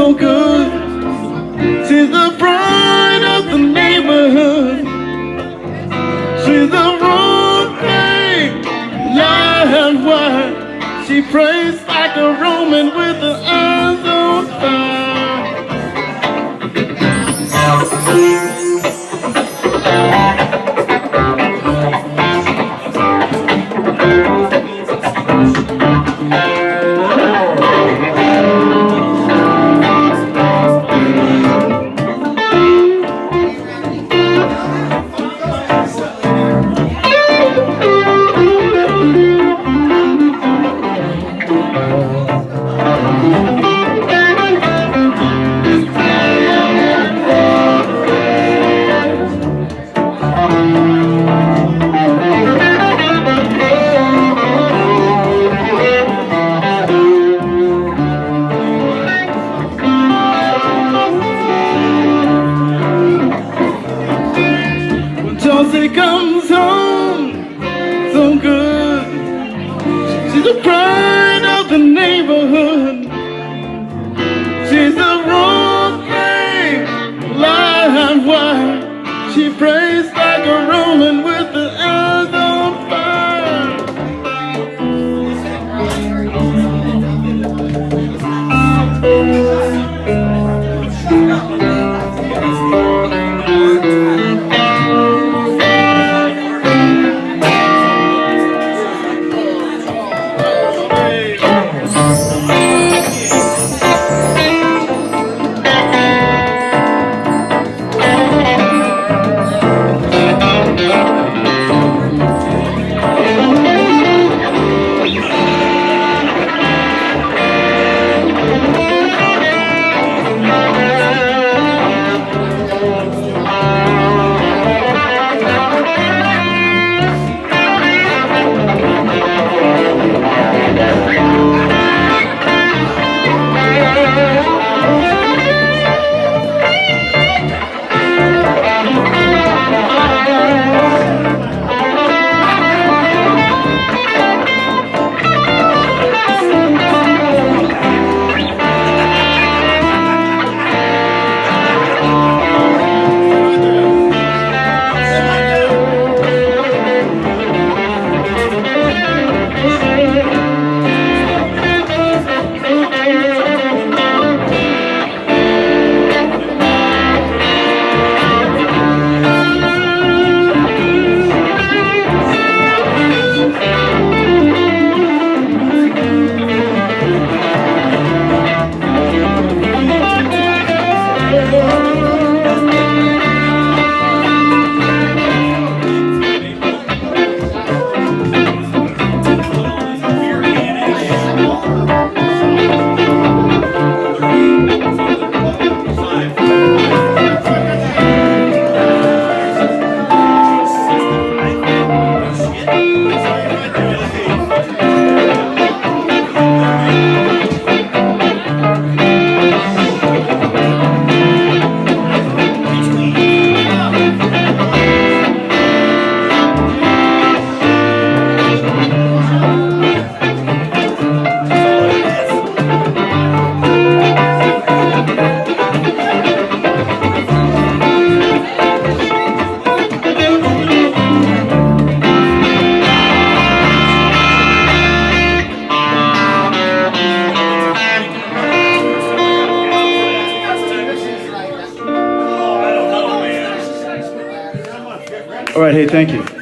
so good. She's the pride of the neighborhood. She's the wrong thing, lion white. She prays like a Roman with her eyes on fire. Chelsea comes home so good. She's the pride of the neighborhood. She's the wrong thing, lion white. She prays like a Roman with the eyes on fire. All right, hey, thank you.